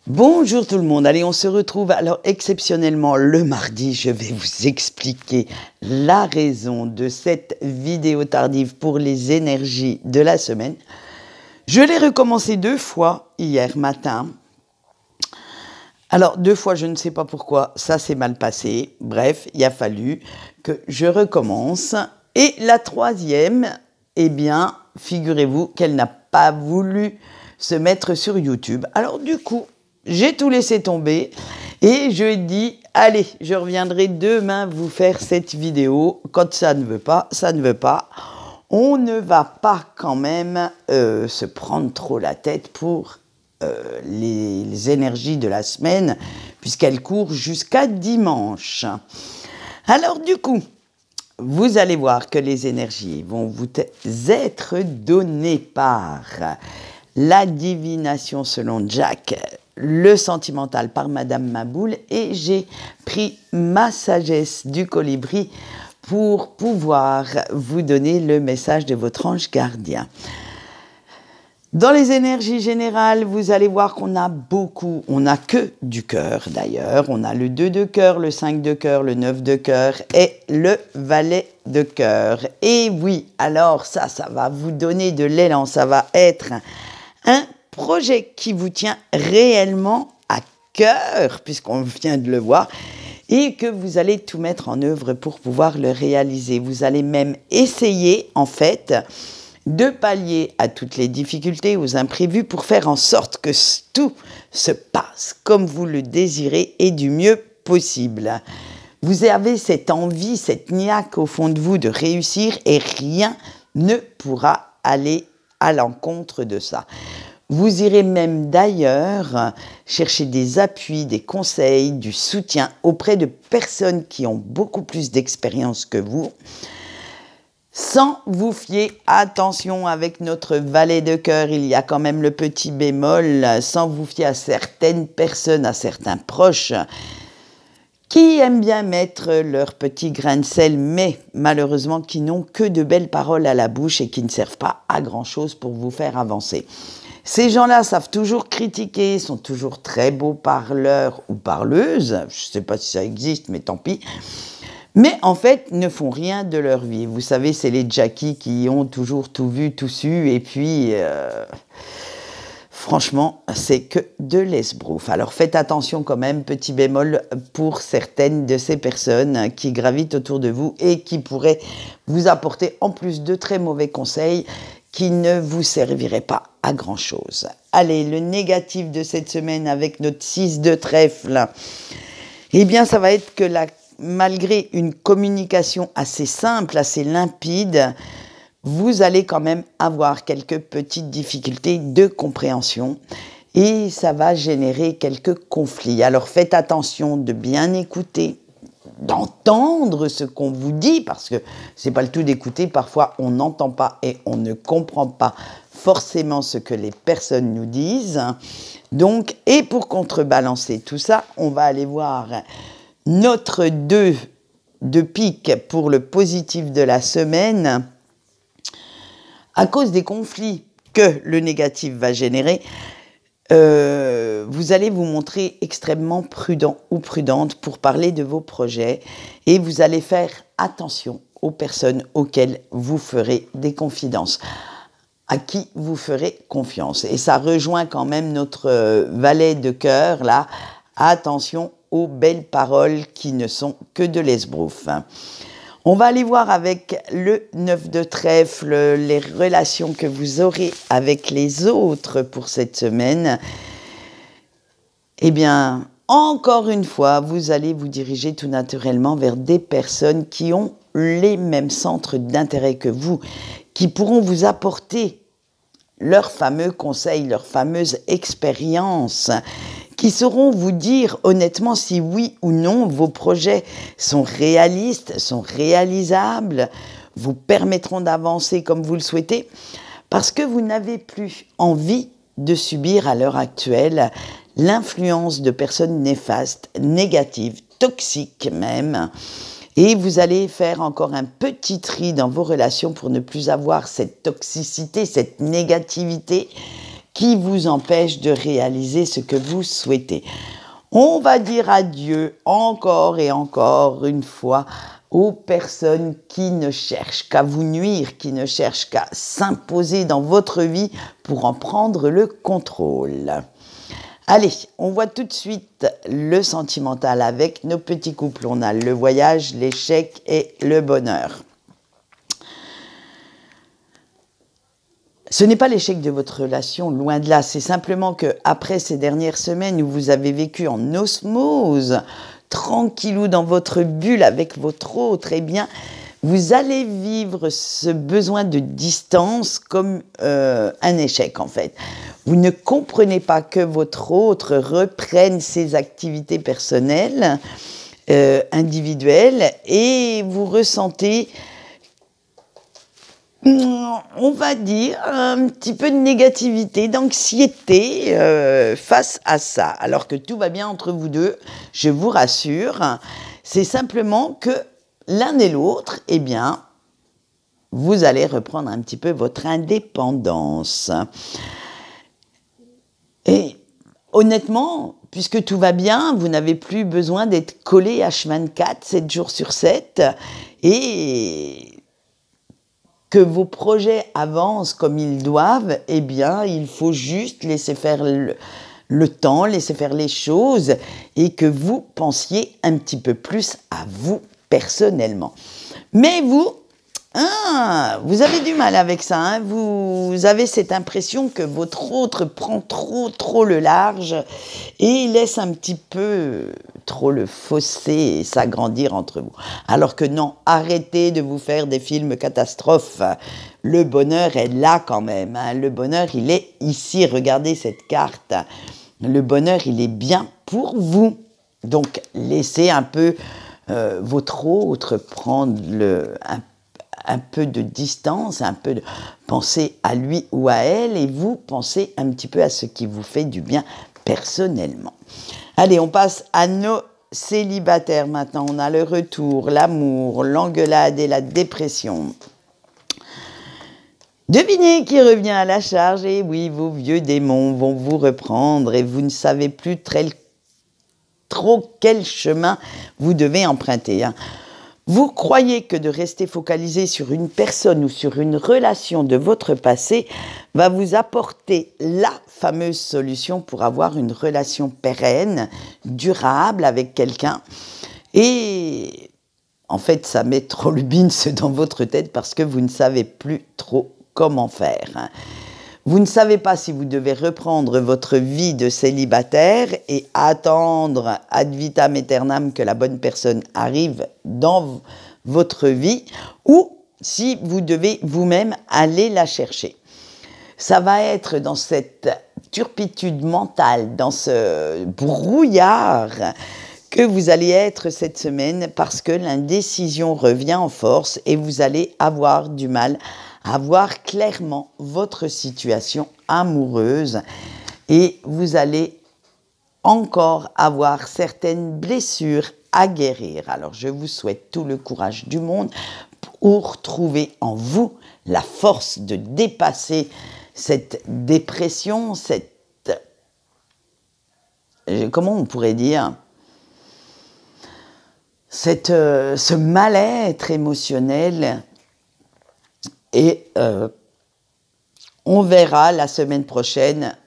Bonjour tout le monde, allez on se retrouve alors exceptionnellement le mardi, je vais vous expliquer la raison de cette vidéo tardive pour les énergies de la semaine. Je l'ai recommencé 2 fois hier matin. Alors 2 fois je ne sais pas pourquoi, ça s'est mal passé, bref il a fallu que je recommence. Et la 3e, eh bien figurez-vous qu'elle n'a pas voulu se mettre sur YouTube. Alors du coup, j'ai tout laissé tomber et je dit, allez, je reviendrai demain vous faire cette vidéo. Quand ça ne veut pas, ça ne veut pas. On ne va pas quand même se prendre trop la tête pour les énergies de la semaine, puisqu'elles courent jusqu'à dimanche. Alors du coup, vous allez voir que les énergies vont vous être données par la divination selon Jack, le sentimental par Madame Maboule, et j'ai pris ma sagesse du colibri pour pouvoir vous donner le message de votre ange gardien. Dans les énergies générales, vous allez voir qu'on a beaucoup, on n'a que du cœur d'ailleurs, on a le 2 de cœur, le 5 de cœur, le 9 de cœur et le valet de cœur. Et oui, alors ça va vous donner de l'élan, ça va être un projet qui vous tient réellement à cœur, puisqu'on vient de le voir, et que vous allez tout mettre en œuvre pour pouvoir le réaliser. Vous allez même essayer, en fait, de pallier à toutes les difficultés, aux imprévus, pour faire en sorte que tout se passe comme vous le désirez et du mieux possible. Vous avez cette envie, cette niaque au fond de vous de réussir et rien ne pourra aller à l'encontre de ça. Vous irez même d'ailleurs chercher des appuis, des conseils, du soutien auprès de personnes qui ont beaucoup plus d'expérience que vous, sans vous fier, attention avec notre valet de cœur, il y a quand même le petit bémol, sans vous fier à certaines personnes, à certains proches, qui aiment bien mettre leur petit grain de sel, mais malheureusement qui n'ont que de belles paroles à la bouche et qui ne servent pas à grand-chose pour vous faire avancer. Ces gens-là savent toujours critiquer, sont toujours très beaux parleurs ou parleuses, je ne sais pas si ça existe, mais tant pis, mais en fait ne font rien de leur vie. Vous savez, c'est les Jackie qui ont toujours tout vu, tout su, et puis franchement, c'est que de l'esbrouf. Alors faites attention quand même, petit bémol, pour certaines de ces personnes qui gravitent autour de vous et qui pourraient vous apporter en plus de très mauvais conseils qui ne vous serviraient pas à grand-chose. Allez, le négatif de cette semaine avec notre 6 de trèfle, eh bien ça va être que malgré une communication assez simple, assez limpide, vous allez quand même avoir quelques petites difficultés de compréhension et ça va générer quelques conflits. Alors faites attention de bien écouter, d'entendre ce qu'on vous dit, parce que c'est pas le tout d'écouter, parfois on n'entend pas et on ne comprend pas forcément ce que les personnes nous disent. Donc, et pour contrebalancer tout ça, on va aller voir notre 2 de pique pour le positif de la semaine. À cause des conflits que le négatif va générer, vous allez vous montrer extrêmement prudent ou prudente pour parler de vos projets et vous allez faire attention aux personnes auxquelles vous ferez des confidences, à qui vous ferez confiance. Et ça rejoint quand même notre valet de cœur, là. Attention aux belles paroles qui ne sont que de l'esbrouf. On va aller voir avec le 9 de trèfle les relations que vous aurez avec les autres pour cette semaine. Eh bien, encore une fois, vous allez vous diriger tout naturellement vers des personnes qui ont les mêmes centres d'intérêt que vous, qui pourront vous apporter leurs fameux conseils, leurs fameuses expériences, qui sauront vous dire honnêtement si oui ou non vos projets sont réalistes, sont réalisables, vous permettront d'avancer comme vous le souhaitez, parce que vous n'avez plus envie de subir à l'heure actuelle l'influence de personnes néfastes, négatives, toxiques même, et vous allez faire encore un petit tri dans vos relations pour ne plus avoir cette toxicité, cette négativité qui vous empêche de réaliser ce que vous souhaitez. On va dire adieu encore et encore une fois aux personnes qui ne cherchent qu'à vous nuire, qui ne cherchent qu'à s'imposer dans votre vie pour en prendre le contrôle. Allez, on voit tout de suite le sentimental avec nos petits couples. On a le voyage, l'échec et le bonheur. Ce n'est pas l'échec de votre relation, loin de là. C'est simplement que après ces dernières semaines où vous avez vécu en osmose, tranquillou dans votre bulle avec votre autre, eh bien, vous allez vivre ce besoin de distance comme un échec en fait. Vous ne comprenez pas que votre autre reprenne ses activités personnelles, individuelles, et vous ressentez, on va dire, un petit peu de négativité, d'anxiété face à ça. Alors que tout va bien entre vous deux, je vous rassure. C'est simplement que l'un et l'autre, eh bien, vous allez reprendre un petit peu votre indépendance. Et honnêtement, puisque tout va bien, vous n'avez plus besoin d'être collé H24, 7 jours sur 7, et que vos projets avancent comme ils doivent, eh bien, il faut juste laisser faire le temps, laisser faire les choses, et que vous pensiez un petit peu plus à vous personnellement. Mais vous avez du mal avec ça, hein. Vous avez cette impression que votre autre prend trop le large et laisse un petit peu trop le fossé s'agrandir entre vous. Alors que non, arrêtez de vous faire des films catastrophes. Le bonheur est là quand même, hein. Le bonheur, il est ici. Regardez cette carte. Le bonheur, il est bien pour vous. Donc, laissez un peu votre autre prendre un peu de distance, un peu de penser à lui ou à elle, et vous pensez un petit peu à ce qui vous fait du bien personnellement. Allez, on passe à nos célibataires maintenant. On a le retour, l'amour, l'engueulade et la dépression. Devinez qui revient à la charge. Et oui, vos vieux démons vont vous reprendre et vous ne savez plus trop quel chemin vous devez emprunter, hein. Vous croyez que de rester focalisé sur une personne ou sur une relation de votre passé va vous apporter la fameuse solution pour avoir une relation pérenne, durable avec quelqu'un. Et en fait, ça met trop le bins dans votre tête parce que vous ne savez plus trop comment faire. Vous ne savez pas si vous devez reprendre votre vie de célibataire et attendre ad vitam aeternam que la bonne personne arrive dans votre vie, ou si vous devez vous-même aller la chercher. Ça va être dans cette turpitude mentale, dans ce brouillard que vous allez être cette semaine parce que l'indécision revient en force et vous allez avoir du mal à voir clairement votre situation amoureuse et vous allez encore avoir certaines blessures à guérir. Alors je vous souhaite tout le courage du monde pour trouver en vous la force de dépasser cette dépression, comment on pourrait dire, ce mal-être émotionnel. Et on verra la semaine prochaine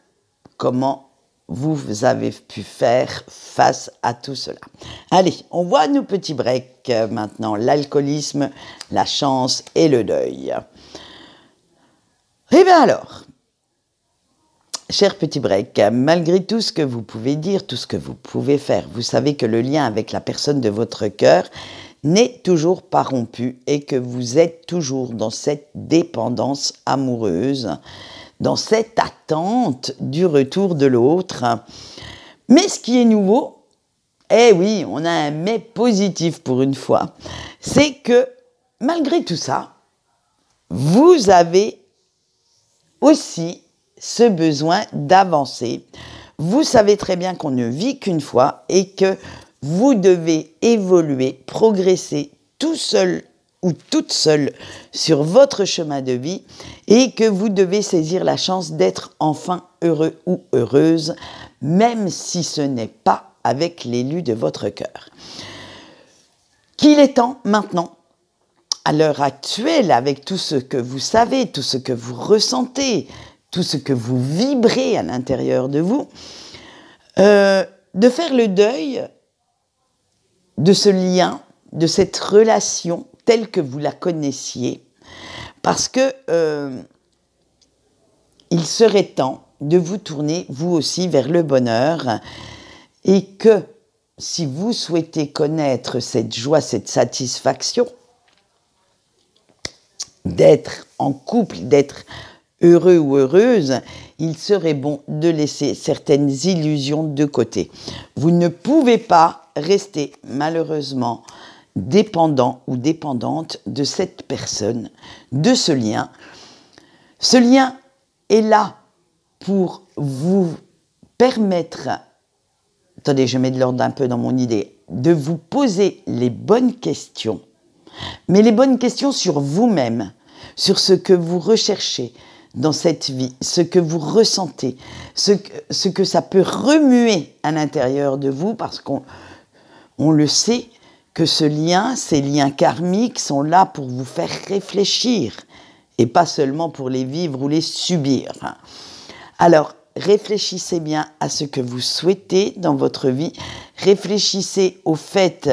comment vous avez pu faire face à tout cela. Allez, on voit nos petits breaks maintenant. L'alcoolisme, la chance et le deuil. Eh bien alors, chers petits breaks, malgré tout ce que vous pouvez dire, tout ce que vous pouvez faire, vous savez que le lien avec la personne de votre cœur n'est toujours pas rompu et que vous êtes toujours dans cette dépendance amoureuse, dans cette attente du retour de l'autre. Mais ce qui est nouveau, eh oui, on a un mais positif pour une fois, c'est que malgré tout ça, vous avez aussi ce besoin d'avancer. Vous savez très bien qu'on ne vit qu'une fois et que vous devez évoluer, progresser tout seul ou toute seule sur votre chemin de vie et que vous devez saisir la chance d'être enfin heureux ou heureuse, même si ce n'est pas avec l'élu de votre cœur. Qu'il est temps maintenant, à l'heure actuelle, avec tout ce que vous savez, tout ce que vous ressentez, tout ce que vous vibrez à l'intérieur de vous, de faire le deuil de ce lien, de cette relation telle que vous la connaissiez, parce que il serait temps de vous tourner, vous aussi, vers le bonheur, et que si vous souhaitez connaître cette joie, cette satisfaction, d'être en couple, d'être heureux ou heureuse, il serait bon de laisser certaines illusions de côté. Vous ne pouvez pas rester malheureusement dépendant ou dépendante de cette personne, de ce lien. Ce lien est là pour vous permettre, attendez, je mets de l'ordre un peu dans mon idée, de vous poser les bonnes questions, mais les bonnes questions sur vous-même, sur ce que vous recherchez dans cette vie, ce que vous ressentez, ce que ça peut remuer à l'intérieur de vous, parce qu'on le sait que ces liens karmiques sont là pour vous faire réfléchir, et pas seulement pour les vivre ou les subir. Alors, réfléchissez bien à ce que vous souhaitez dans votre vie, réfléchissez au fait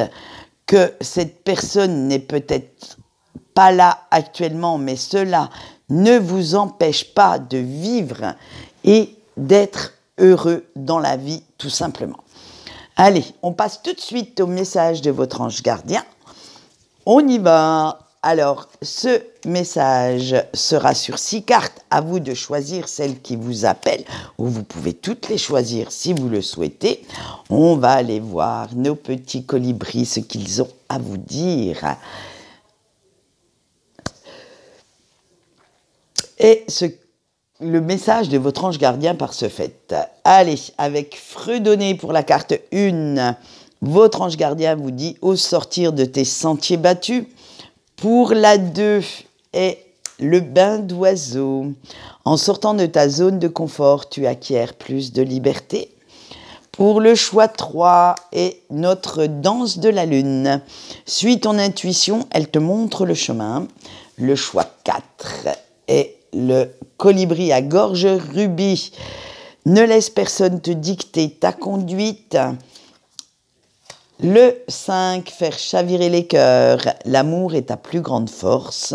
que cette personne n'est peut-être pas là actuellement, mais cela ne vous empêche pas de vivre et d'être heureux dans la vie, tout simplement. Allez, on passe tout de suite au message de votre ange gardien. On y va. Alors, ce message sera sur 6 cartes. À vous de choisir celle qui vous appelle, ou vous pouvez toutes les choisir si vous le souhaitez. On va aller voir nos petits colibris, ce qu'ils ont à vous dire. Et le message de votre ange gardien par ce fait. Allez, avec Fredonné pour la carte 1, votre ange gardien vous dit « Au sortir de tes sentiers battus ». Pour la 2 est le bain d'oiseau. En sortant de ta zone de confort, tu acquiers plus de liberté. Pour le choix 3 est notre danse de la lune. Suis ton intuition, elle te montre le chemin. Le choix 4 est le colibri à gorge rubis. Ne laisse personne te dicter ta conduite. Le 5, faire chavirer les cœurs. L'amour est ta plus grande force.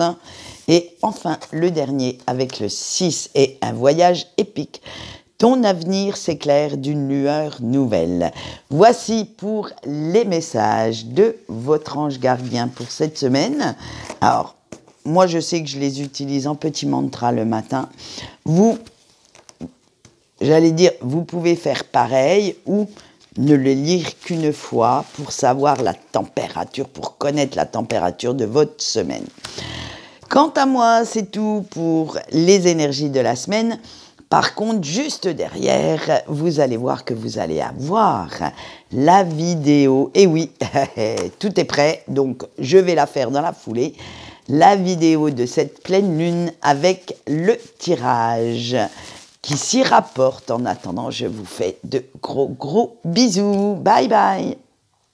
Et enfin, le dernier avec le 6 est un voyage épique. Ton avenir s'éclaire d'une lueur nouvelle. Voici pour les messages de votre ange gardien pour cette semaine. Alors, moi, je sais que je les utilise en petit mantra le matin. Vous, j'allais dire, vous pouvez faire pareil ou ne le lire qu'une fois pour savoir la température, pour connaître la température de votre semaine. Quant à moi, c'est tout pour les énergies de la semaine. Par contre, juste derrière, vous allez voir que vous allez avoir la vidéo. Et oui, tout est prêt, donc je vais la faire dans la foulée. La vidéo de cette pleine lune avec le tirage qui s'y rapporte. En attendant, je vous fais de gros bisous. Bye bye.